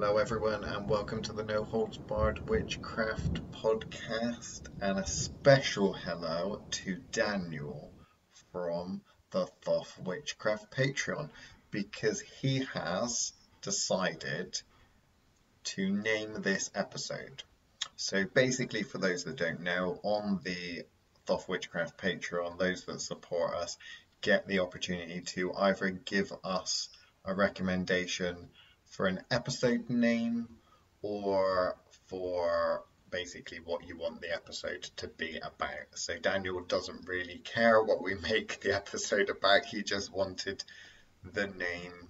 Hello, everyone, and welcome to the No Holds Barred Witchcraft podcast. And a special hello to Daniel from the Thoth Witchcraft Patreon because he has decided to name this episode. So, basically, for those that don't know, on the Thoth Witchcraft Patreon, those that support us get the opportunity to either give us a recommendation for an episode name or for basically what you want the episode to be about. So Daniel doesn't really care what we make the episode about. He just wanted the name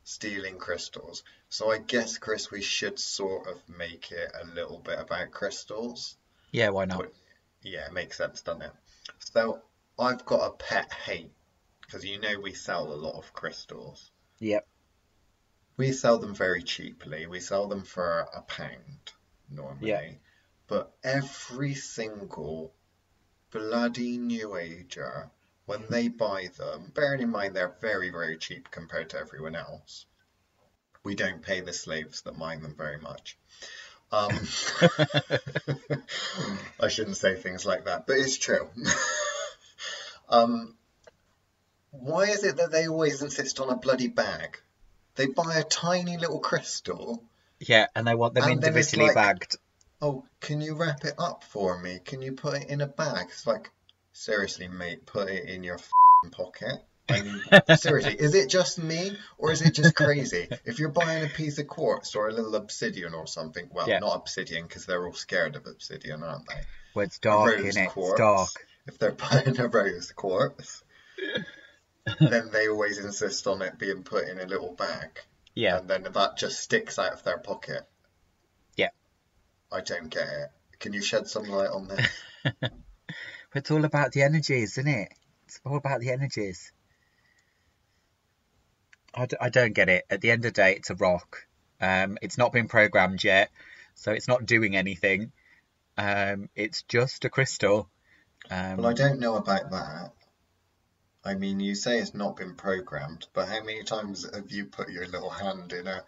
Stealing Crystals. So I guess, Chris, we should sort of make it a little bit about crystals. Yeah, why not? Yeah, it makes sense, doesn't it? So I've got a pet hate because we sell a lot of crystals. Yep. We sell them very cheaply. We sell them for £1 normally. Yeah. But every single bloody New Ager, when they buy them, bearing in mind they're very, very cheap compared to everyone else, we don't pay the slaves that mine them very much. I shouldn't say things like that, but it's true. Why is it that they always insist on a bloody bag? They buy a tiny little crystal. Yeah, and they want them and then it's individually like, bagged. Oh, can you wrap it up for me? Can you put it in a bag? It's like, seriously, mate, put it in your pocket. I mean, seriously, is it just me or is it just crazy? If you're buying a piece of quartz or a little obsidian or something, well, Yeah. not obsidian because they're all scared of obsidian, aren't they? Well, it's dark, Rose innit? quartz. It's dark. If they're buying a rose quartz, then they always insist on it being put in a little bag. Yeah. And then that just sticks out of their pocket. Yeah. I don't get it. Can you shed some light on this? But it's all about the energies, isn't it? It's all about the energies. I don't get it. At the end of the day, it's a rock. It's not been programmed yet, so it's not doing anything. It's just a crystal. Well, I don't know about that. I mean, you say it's not been programmed, but how many times have you put your little hand in a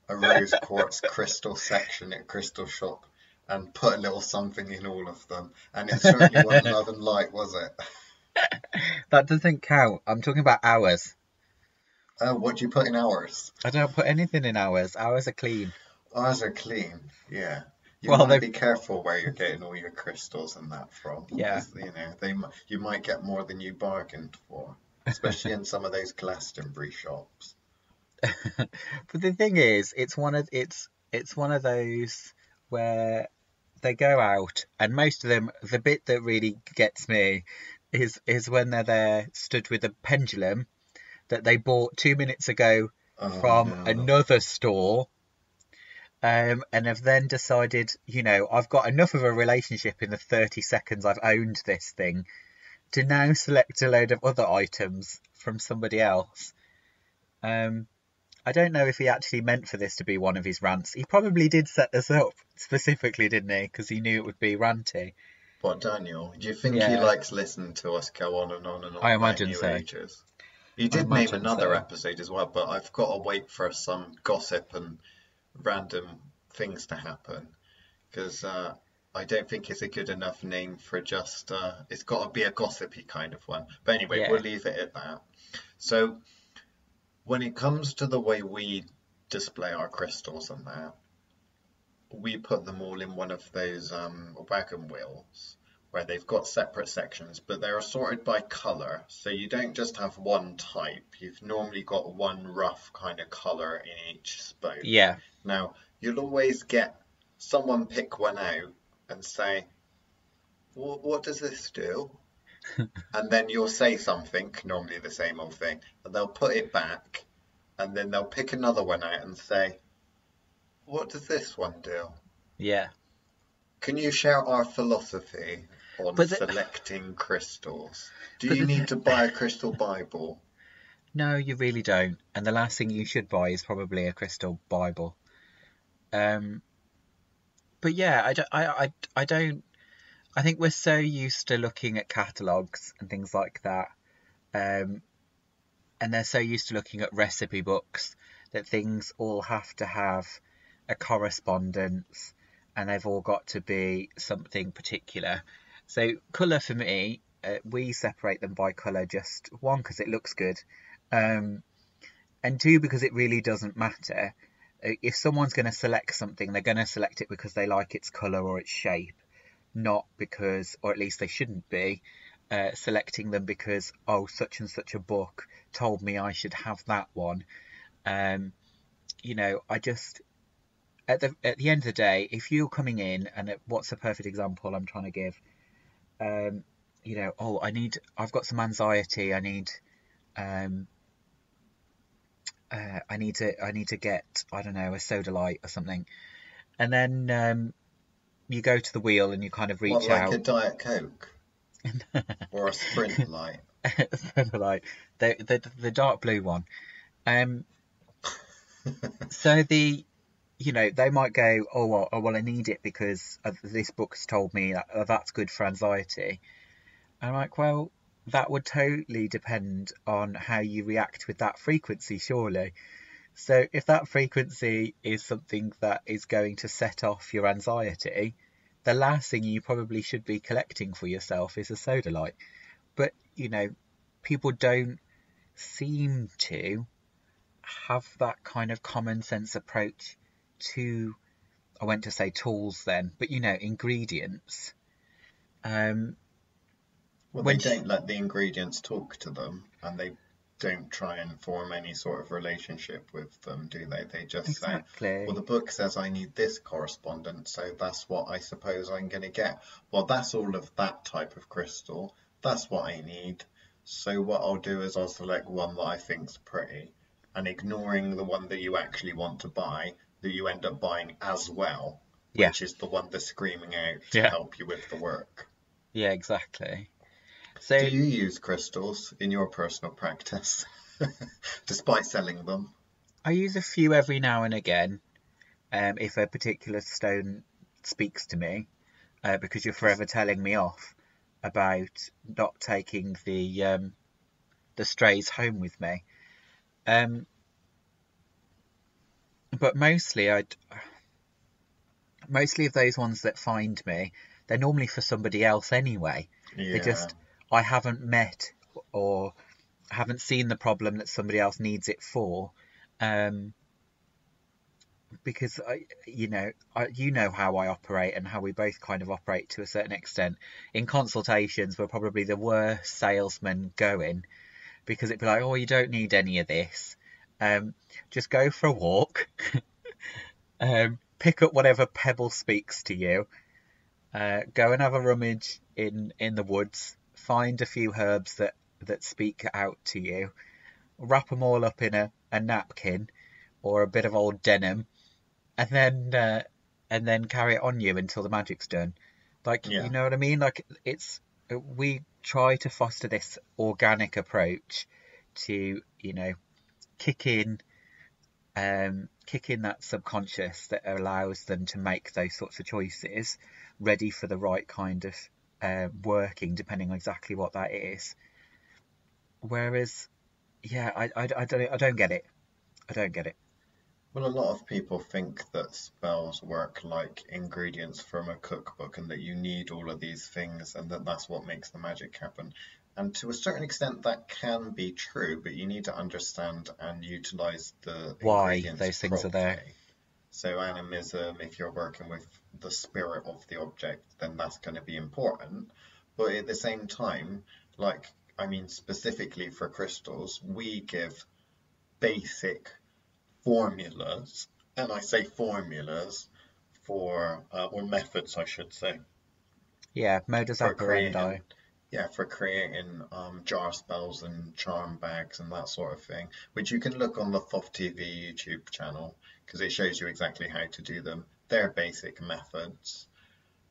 rose quartz crystal section at a crystal shop and put a little something in all of them? And it certainly wasn't love and light, was it? That doesn't count. I'm talking about ours. Oh, what do you put in ours? I don't put anything in ours. Ours are clean. Ours are clean, yeah. You Well, want to be careful where you're getting all your crystals and that from. Yeah. Because, you might get more than you bargained for, especially in some of those Glastonbury shops. But the thing is, it's one of those where they go out, and most of them, the bit that really gets me is when they're there stood with a pendulum that they bought 2 minutes ago from another store. And have then decided, I've got enough of a relationship in the 30 seconds I've owned this thing to now select a load of other items from somebody else. I don't know if he actually meant for this to be one of his rants. He probably did set this up specifically, didn't he? Because he knew it would be ranty. What, Daniel? Do you think he likes listening to us go on and on and on? I imagine so. Ages? You did name another episode as well, but I've got to wait for some gossip and random things to happen because I don't think it's a good enough name for just it's got to be a gossipy kind of one. But anyway, we'll leave it at that. So when it comes to the way we display our crystals and that, we put them all in one of those wagon wheels where they've got separate sections, but they're sorted by colour. So you don't just have one type. You've normally got one rough kind of colour in each spoke. Yeah. Now, you'll always get someone pick one out and say, well, what does this do? And then you'll say something, normally the same old thing, and they'll put it back, and then they'll pick another one out and say, what does this one do? Yeah. Can you share our philosophy on selecting crystals? Do you need to buy a crystal Bible? No, you really don't. And the last thing you should buy is probably a crystal Bible. But yeah, I don't. I think we're so used to looking at catalogues and things like that, and they're so used to looking at recipe books that things all have to have a correspondence, and they've all got to be something particular. So colour for me, we separate them by colour, just one, because it looks good, um, and two, because it really doesn't matter. If someone's going to select something, they're going to select it because they like its colour or its shape, not because, or at least they shouldn't be, selecting them because, oh, such and such a book told me I should have that one. Um, I just, at the end of the day, if you're coming in, and what's a perfect example I'm trying to give? Um, oh, I've got some anxiety. Um, I need to get, I don't know, a Sodalite or something, and then you go to the wheel and you kind of What, reach like a out. Diet Coke or a Sprint light? Sodalite, the dark blue one. Um, so they might go, oh well, I need it because this book's told me that's good for anxiety. I'm like, well, that would totally depend on how you react with that frequency, surely. So if that frequency is something that is going to set off your anxiety, the last thing you probably should be collecting for yourself is a Sodalite. But, people don't seem to have that kind of common sense approach to, I went to say tools then, but ingredients. Um, Well, they when don't let the ingredients talk to them, and they don't try and form any sort of relationship with them, do they? They just say, well, exactly, the book says I need this correspondence, so that's what I suppose I'm going to get. Well, that's all of that type of crystal. That's what I need. So what I'll do is I'll select one that I think's pretty, and ignoring the one that you actually want to buy, that you end up buying as well, yeah, which is the one that's screaming out to yeah, help you with the work. yeah, exactly. Do So you use crystals in your personal practice, despite selling them? I use a few every now and again, if a particular stone speaks to me, because you're Because forever telling me off about not taking the strays home with me. Um, but mostly of those ones that find me, they're normally for somebody else anyway. They yeah, just, I haven't met or haven't seen the problem that somebody else needs it for. Um, because you know how I operate and how we both kind of operate to a certain extent. In consultations, we're probably the worst salesmen going, because it'd be like, oh, you don't need any of this. Um, just go for a walk, pick up whatever pebble speaks to you, go and have a rummage in the woods, find a few herbs that speak out to you, wrap them all up in a napkin or a bit of old denim, and then carry it on you until the magic's done. Like, you yeah. know what I mean? Like, we try to foster this organic approach to, kick in kick in that subconscious that allows them to make those sorts of choices, ready for the right kind of working, depending on exactly what that is. Whereas, yeah, I don't get it. I don't get it. Well, a lot of people think that spells work like ingredients from a cookbook and that you need all of these things and that that's what makes the magic happen. And to a certain extent, that can be true, but you need to understand and utilize the Why ingredients those things are there? properly. So animism, if you're working with the spirit of the object, then that's going to be important. But at the same time, like, I mean, specifically for crystals, we give basic formulas, and I say formulas or methods, I should say, Yeah, modus for operandi. creating, yeah, for creating jar spells and charm bags and that sort of thing, which you can look on the Thoth TV YouTube channel because it shows you exactly how to do them. They're basic methods,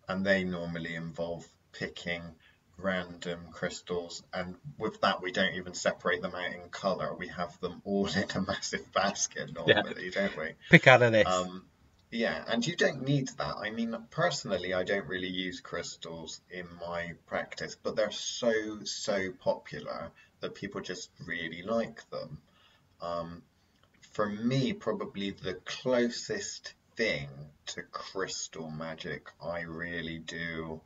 and they normally involve picking random crystals, and with that we don't even separate them out in color. We have them all in a massive basket Yeah, normally, don't we? pick out of this. um yeah, and you don't need that. I mean, personally, I don't really use crystals in my practice, but they're so popular that people just really like them. um for me, probably the closest thing to crystal magic I really do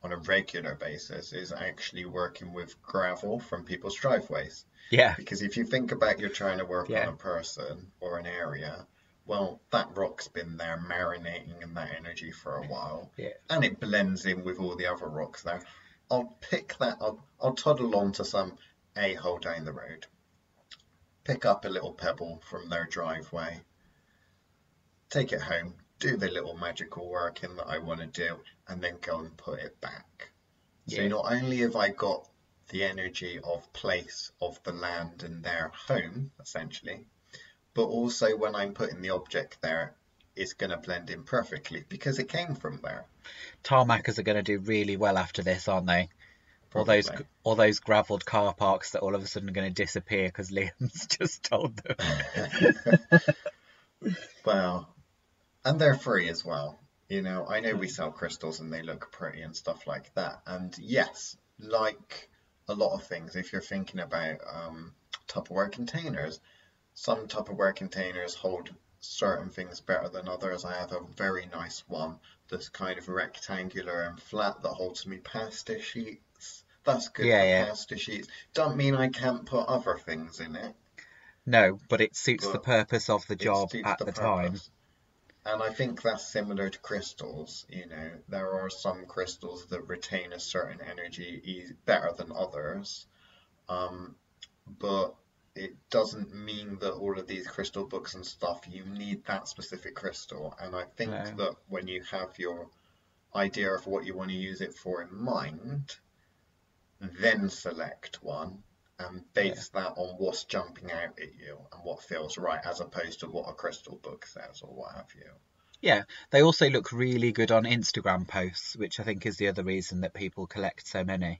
on a regular basis is actually working with gravel from people's driveways. Yeah, Because if you think about you're trying to work on yeah, a person or an area, well, that rock's been there marinating in that energy for a while, yeah, and it blends in with all the other rocks there. I'll pick that up, I'll toddle on to some a-hole down the road, pick up a little pebble from their driveway, take it home, do the little magical work in that I want to do, and then go and put it back. So yeah. not only have I got the energy of place, of the land and their home, essentially, but also when I'm putting the object there, it's going to blend in perfectly because it came from there, Tarmackers are going to do really well after this, aren't they? probably. All those gravelled car parks that all of a sudden are going to disappear because Liam's just told them. Well, and they're free as well. I know we sell crystals and they look pretty and stuff like that. And yes, like a lot of things, if you're thinking about Tupperware containers, some Tupperware containers hold certain things better than others. I have a very nice one that's kind of rectangular and flat that holds me pasta sheets. That's good Yeah, for yeah. pasta sheets. Don't mean I can't put other things in it, No, but it suits the but purpose of the it job suits at the the time. purpose. And I think that's similar to crystals. There are some crystals that retain a certain energy better than others. Um, but it doesn't mean that all of these crystal books and stuff, you need that specific crystal. And I think No. that when you have your idea of what you want to use it for in mind, then select one and Yeah. base that on what's jumping out at you and what feels right, as opposed to what a crystal book says or what have you. Yeah, they also look really good on Instagram posts, which I think is the other reason that people collect so many.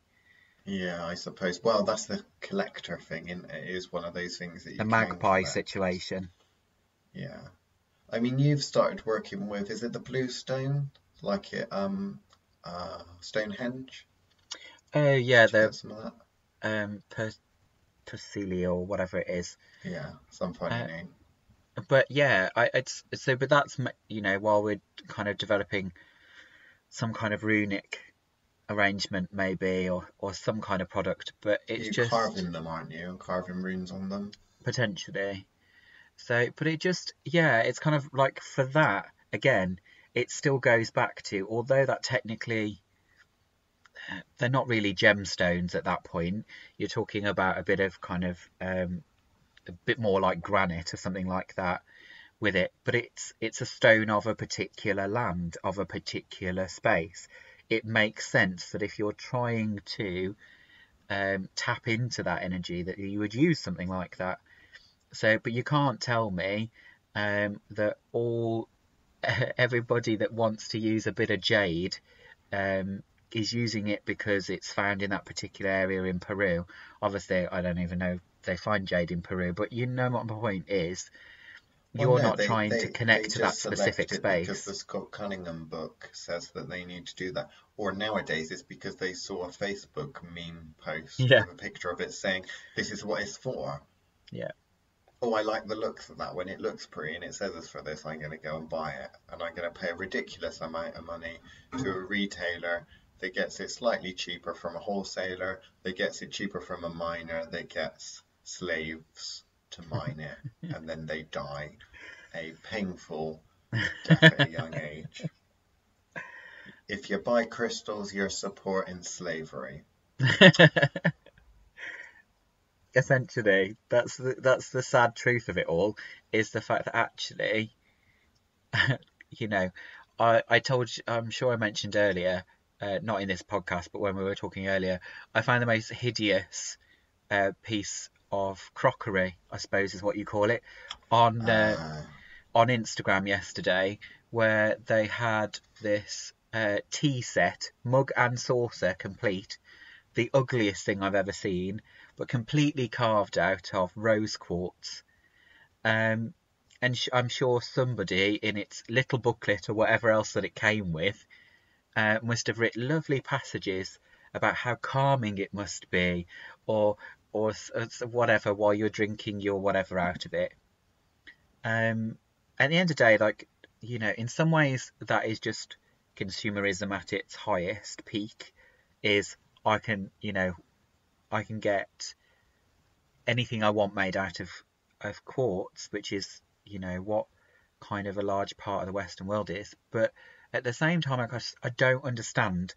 Yeah, I suppose. Well, that's the collector thing, isn't it? It is one of those things that The you can magpie collect. situation. Yeah. I mean, you've started working with, is it the blue stone? Like it, Stonehenge? Yeah, Did you the get some of that? per Persilia or whatever it is. Yeah, some funny Uh, name. but yeah, it's so. But that's while we're kind of developing some kind of runic arrangement, maybe, or some kind of product. But it's You're just carving them, aren't you? Carving runes on them. potentially. So, but it just, yeah, it's kind of like for that, again, it still goes back to, although that technically, they're not really gemstones at that point, you're talking about a bit of kind of, a bit more like granite or something like that with it, but it's a stone of a particular land, of a particular space. It makes sense that if you're trying to tap into that energy, that you would use something like that. So, but you can't tell me that all everybody that wants to use a bit of jade is using it because it's found in that particular area in Peru. Obviously, I don't even know if they find jade in Peru, but you know what my point is. Well, You're no, not they, trying to they, they connect to that just specific select it because the space. Scott Cunningham book says that they need to do that. Or nowadays it's because they saw a Facebook meme post Yeah, with a picture of it saying, this is what it's for. yeah, Oh, I like the looks of that. When it looks pretty and it says it's for this, I'm going to go and buy it. And I'm going to pay a ridiculous amount of money to a retailer that gets it slightly cheaper from a wholesaler, that gets it cheaper from a miner, that gets slaves to mine it, and then they die a painful death at a young age. If you buy crystals, you're supporting slavery. essentially, that's the sad truth of it all. Is the fact that actually, you know, I told you, I'm sure I mentioned earlier, not in this podcast, but when we were talking earlier, I found the most hideous piece of crockery, I suppose is what you call it, on uh, Uh, on Instagram yesterday, where they had this tea set, mug and saucer complete, the ugliest thing I've ever seen, but completely carved out of rose quartz. Um, and I'm sure somebody in its little booklet or whatever else that it came with must have written lovely passages about how calming it must be, or whatever while you're drinking your whatever out of it. At the end of the day, like in some ways that is just consumerism at its highest peak. Is I can, I can get anything I want made out of quartz, which is, what kind of a large part of the Western world is. But at the same time, I don't understand.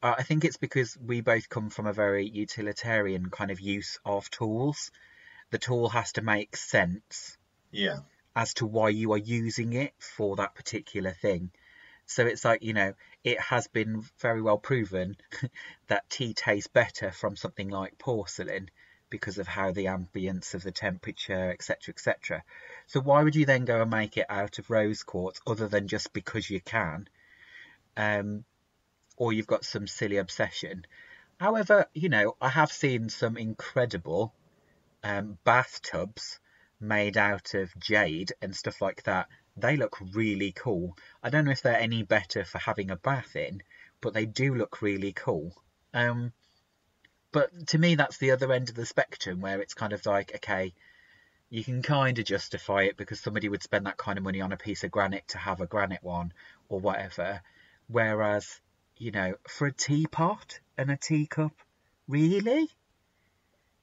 I think it's because we both come from a very utilitarian kind of use of tools. The tool has to make sense Yeah. as to why you are using it for that particular thing. So it's like, it has been very well proven that tea tastes better from something like porcelain because of how the ambience of the temperature, etc., etc. So why would you then go and make it out of rose quartz other than just because you can? Um, or you've got some silly obsession. However, I have seen some incredible bathtubs made out of jade and stuff like that. They look really cool. I don't know if they're any better for having a bath in, but they do look really cool. Um, but to me, that's the other end of the spectrum where it's kind of like, okay, you can kind of justify it because somebody would spend that kind of money on a piece of granite to have a granite one or whatever. Whereas, for a teapot and a teacup, really?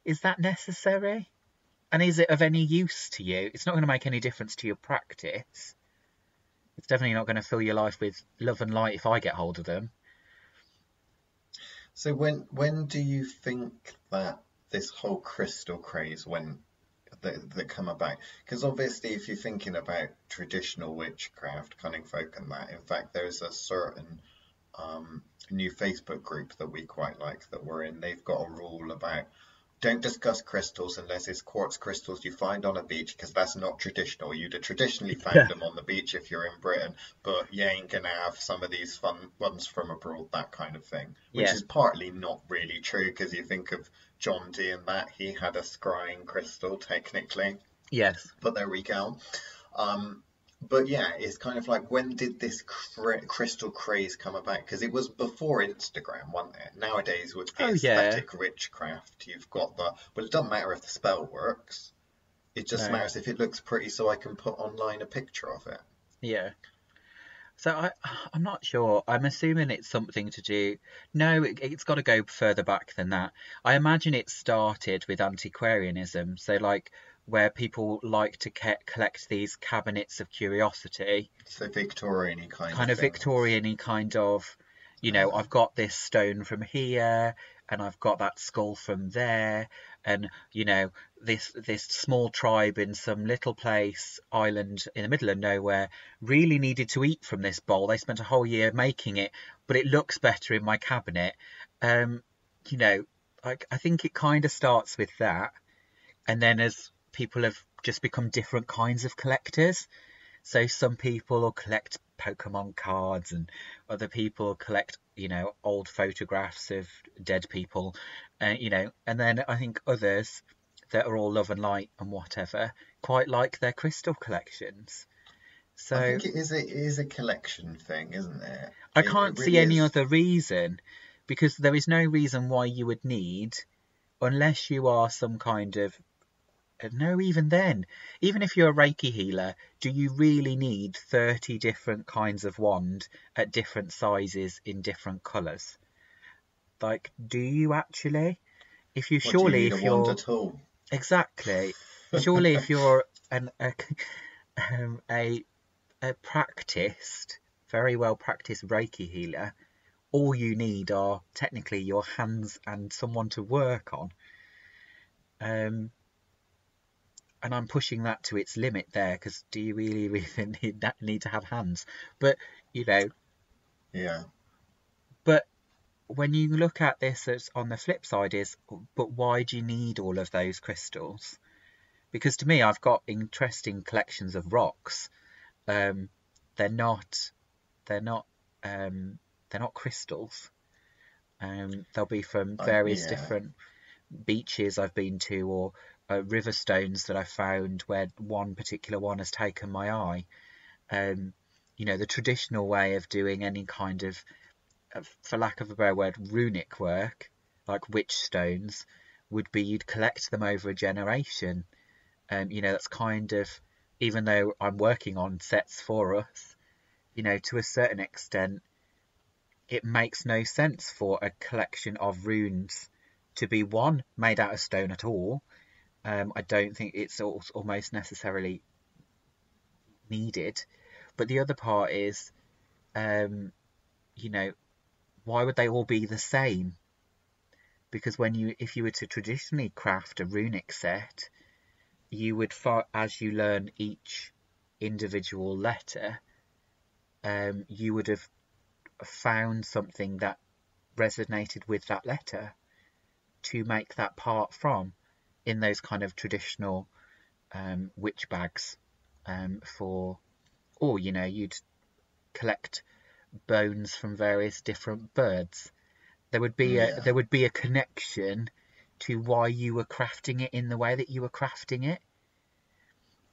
Is that necessary? And is it of any use to you? It's not going to make any difference to your practice. It's definitely not going to fill your life with love and light if I get hold of them. So when do you think that this whole crystal craze that come about? Because obviously, if you're thinking about traditional witchcraft, cunning folk, and that, in fact, there's a certain new Facebook group that we quite like that we're in. They've got a rule about don't discuss crystals unless it's quartz crystals you find on a beach, because that's not traditional. You'd have traditionally found Yeah. them on the beach if you're in Britain, but you ain't gonna have some of these fun ones from abroad, that kind of thing. Which Yeah. is partly not really true, because you think of John Dee and that, he had a scrying crystal technically, Yes. but there we go. Um, but yeah, it's kind of like, when did this crystal craze come about? Because it was before Instagram, wasn't it? Nowadays, with the Oh yeah. aesthetic witchcraft, you've got the, well, it doesn't matter if the spell works. It just No. matters if it looks pretty, so I can put online a picture of it. Yeah. So I'm not sure. I'm assuming it's something to do. No, it's got to go further back than that. I imagine it started with antiquarianism. So like where people like to collect these cabinets of curiosity, So Victorian kind of kind of things. Victorian-y kind of, Uh, I've got this stone from here and I've got that skull from there, and this small tribe in some little place, island in the middle of nowhere, really needed to eat from this bowl. They spent a whole year making it, but it looks better in my cabinet. Um, you know, like I think it kind of starts with that, and then as people have just become different kinds of collectors. So some people will collect Pokemon cards, and other people collect, old photographs of dead people, and then I think others that are all love and light and whatever quite like their crystal collections. I So think it is a collection thing, isn't it? I It can't see really any is. other reason, because there is no reason why you would need, unless you are some kind of, no, even then, even if you're a Reiki healer, do you really need 30 different kinds of wand at different sizes in different colours? Like, do you actually? If you What, do you surely, need a if wand you're at all? exactly, surely if you're um, a, a practiced, very well practiced Reiki healer, all you need are technically your hands and someone to work on. Um, and I'm pushing that to its limit there, because do you really need to have hands? But you know, Yeah. but when you look at this as on the flip side is, but why do you need all of those crystals? Because to me, I've got interesting collections of rocks. Um, they're not they're not um, they're not crystals. They'll be from various Yeah. different beaches I've been to, or river stones that I found where one particular one has taken my eye. um, the traditional way of doing any kind of, for lack of a better word, runic work, like witch stones, would be you'd collect them over a generation. That's kind of, even though I'm working on sets for us, to a certain extent, it makes no sense for a collection of runes to be one made out of stone at all. I don't think it's almost necessarily needed. But the other part is, um, you know, why would they all be the same? Because if you were to traditionally craft a runic set, you would, as you learn each individual letter, you would have found something that resonated with that letter to make that part from, in those kind of traditional witch bags, or you'd collect bones from various different birds. Yeah. There would be a connection to why you were crafting it in the way that you were crafting it.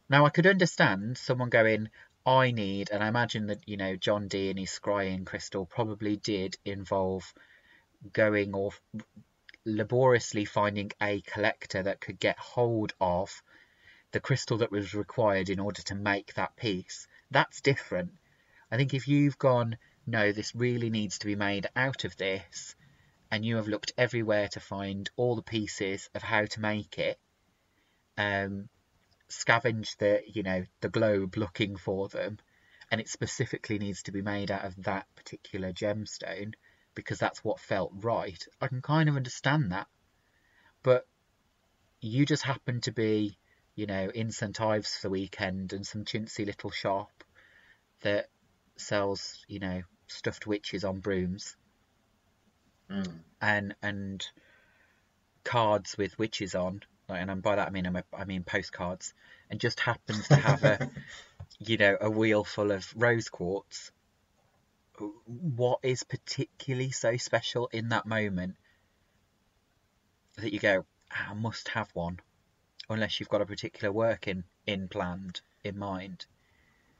Now, I could understand someone going, I need, and I imagine that, John Dee and his scrying crystal probably did involve going or laboriously finding a collector that could get hold of the crystal that was required in order to make that piece. That's different. I think if you've gone, no, this really needs to be made out of this, and you have looked everywhere to find all the pieces of how to make it, scavenged the globe looking for them, and it specifically needs to be made out of that particular gemstone because that's what felt right. I can kind of understand that, but you just happen to be, in St Ives for the weekend, and some chintzy little shop that sells, stuffed witches on brooms, Mm. and cards with witches on, and by that I mean postcards, and just happens to have a wheel full of rose quartz. What is particularly so special in that moment that you go, I must have one, unless you've got a particular work in planned in mind?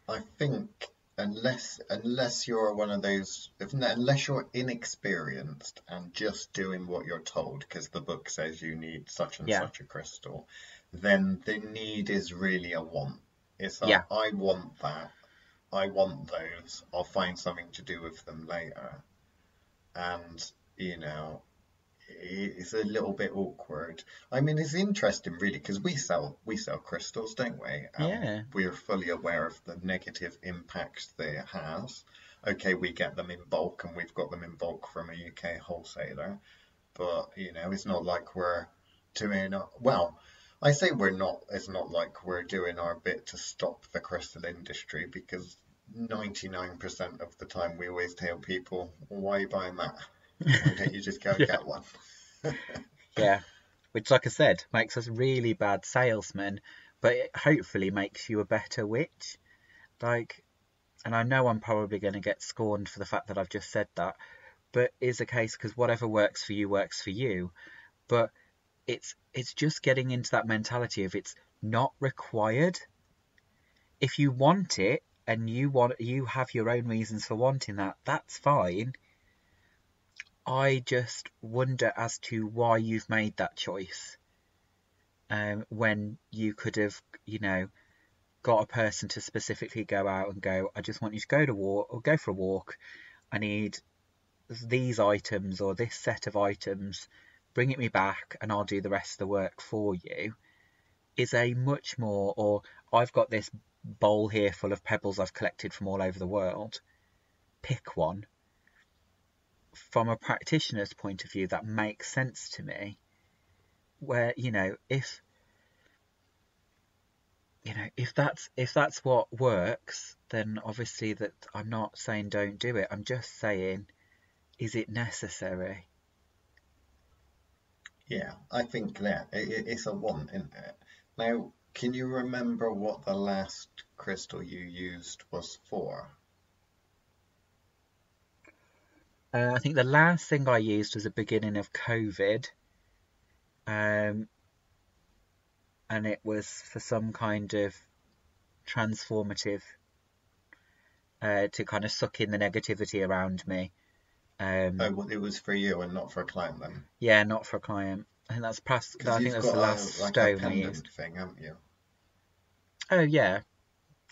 I think unless you're one of those, unless you're inexperienced and just doing what you're told because the book says you need such and Yeah, such a crystal, then the need is really a want. It's yeah, I want that. I want those. I'll find something to do with them later. And, you know, it's a little bit awkward. I mean, it's interesting, really, because we sell crystals, don't we? And yeah. we're fully aware of the negative impacts that it has. Okay, we get them in bulk, and we've got them in bulk from a UK wholesaler, but it's not like we're doing well. I say we're not. It's not like we're doing our bit to stop the crystal industry because 99% of the time we always tell people, why are you buying that? Why don't you just go and Yeah, get one? yeah. Which, like I said, makes us really bad salesmen, but it hopefully makes you a better witch. Like, and I know I'm probably going to get scorned for the fact that I've just said that, but is a case because whatever works for you works for you. But it's just getting into that mentality of it's not required. If you want it and you have your own reasons for wanting that, that's fine. I just wonder as to why you've made that choice. When you could have, got a person to specifically go out and go, I just want you to go to walk or go for a walk. I need these items or this set of items. Bring it me back, and I'll do the rest of the work for you. Is a much more, or I've got this bowl here full of pebbles I've collected from all over the world. Pick one. From a practitioner's point of view, that makes sense to me. Where if that's what works, then obviously that I'm not saying don't do it. I'm just saying, is it necessary? Yeah, I think that it's a want, isn't it? Now, can you remember what the last crystal you used was for? I think the last thing I used was the beginning of COVID, um, and it was for some kind of transformative, to kind of suck in the negativity around me. Oh, Um, well, it was for you and not for a client then, yeah, not for a client. I think that's past. because I think you've that's got the last like a stone I used. pendant thing, haven't you? Oh yeah,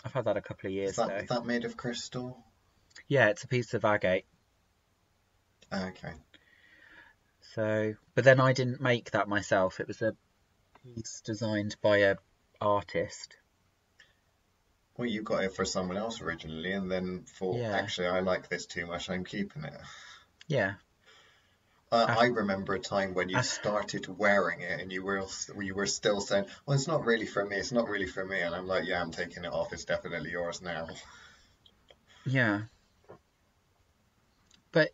I've had that a couple of Is years that though. is that made of crystal? Yeah, it's a piece of agate. Okay. So, but then I didn't make that myself. It was a piece designed by a artist. Well, you got it for someone else originally, and then thought, Yeah, actually, I like this too much, I'm keeping it. yeah. I Af remember a time when you started wearing it, and you were still saying, "Well, it's not really for me. It's not really for me." And I'm like, "Yeah, I'm taking it off. It's definitely yours now." yeah, but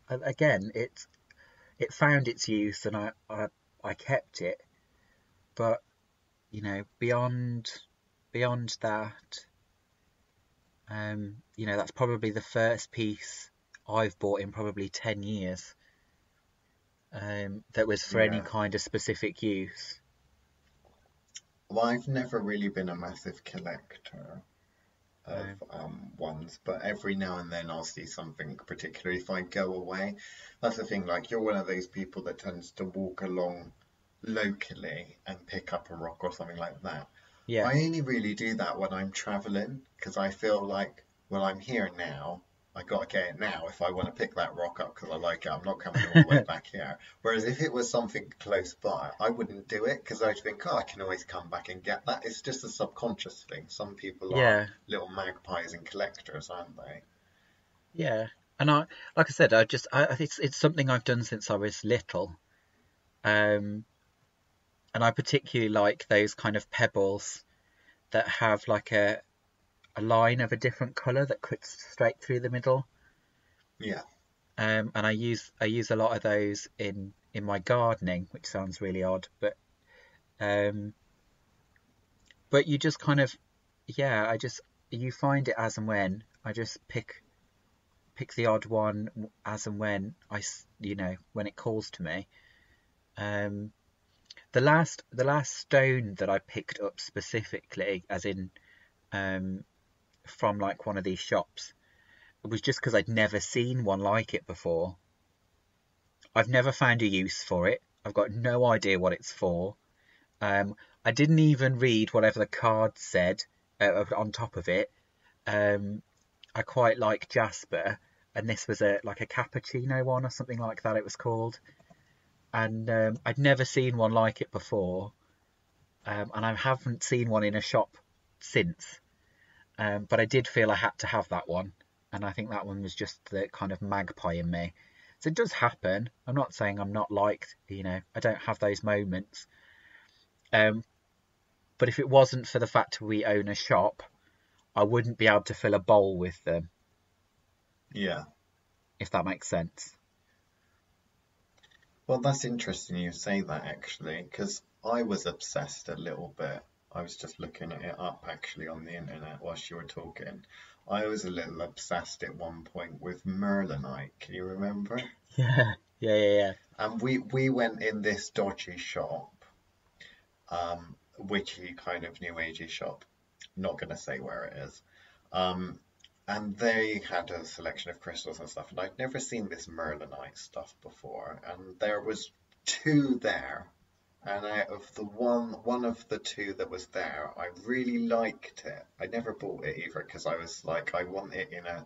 again, it found its use, and I kept it. But beyond that, that's probably the first piece I've bought in probably 10 years. That was for any Yeah. kind of specific use. Well, I've never really been a massive collector of No. ones, but every now and then I'll see something, particularly if I go away. That's the thing, like you're one of those people that tends to walk along locally and pick up a rock or something like that. Yeah, I only really do that when I'm traveling because I feel like, well, I'm here now. I got to get it now if I want to pick that rock up because I like it. I'm not coming all the way back here. Whereas if it was something close by, I wouldn't do it because I'd think, oh, I can always come back and get that. It's just a subconscious thing. Some people are yeah, little magpies and collectors, aren't they? yeah. And like I said, it's something I've done since I was little. Um, and I particularly like those kind of pebbles that have like a line of a different colour that cuts straight through the middle. Yeah, And I use a lot of those in my gardening, which sounds really odd, um, but you just kind of, yeah, you find it as and when. I just pick the odd one as and when when it calls to me. Um, the last stone that I picked up specifically, as in um, from like one of these shops, it was just because I'd never seen one like it before. I've never found a use for it. I've got no idea what it's for. I didn't even read whatever the card said on top of it. Um, I quite like Jasper, and this was like a cappuccino one or something like that. It was called, and I'd never seen one like it before, and I haven't seen one in a shop since. But I did feel I had to have that one, and I think that one was just the kind of magpie in me. So it does happen. I'm not saying I'm not liked, I don't have those moments. Um, but if it wasn't for the fact we own a shop, I wouldn't be able to fill a bowl with them, yeah. if that makes sense. Well, that's interesting you say that actually, because I was obsessed a little bit. I was just looking it up actually on the internet whilst you were talking. I was a little obsessed at one point with Merlinite. Can you remember it? Yeah, yeah, yeah, yeah. And we went in this dodgy shop, witchy kind of new agey shop. Not gonna say where it is. Um, and they had a selection of crystals and stuff, and I'd never seen this Merlinite stuff before. And there was two there, and out of the one of the two that was there, I really liked it. I never bought it either because I was like, I want it in a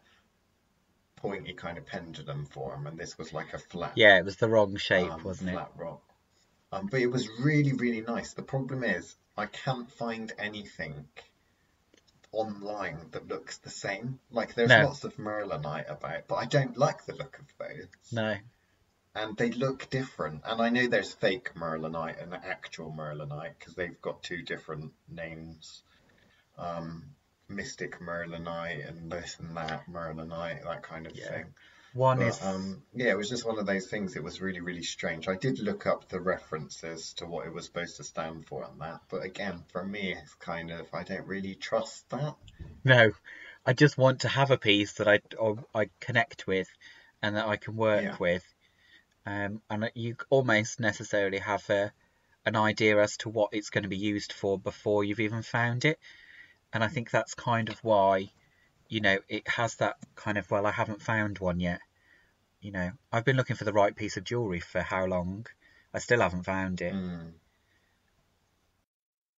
pointy kind of pendulum form, and this was like a Yeah, it was the wrong shape, wasn't it? flat rock. But it was really, really nice. The problem is, I can't find anything online that looks the same. Like, there's No, lots of Merlinite about, but I don't like the look of those. no. And they look different. And I know there's fake Merlinite and actual Merlinite because they've got two different names. Um, Mystic Merlinite and this and that Merlinite, that kind of Yeah. thing. One But is, yeah, it was just one of those things. It was really, really strange. I did look up the references to what it was supposed to stand for and that. But again, for me, it's kind of, I don't really trust that. no. I just want to have a piece that I connect with and that I can Yeah, work with. And you almost necessarily have an idea as to what it's going to be used for before you've even found it. And I think that's kind of why, it has that kind of, well, I haven't found one yet. I've been looking for the right piece of jewellery for how long? I still haven't found it.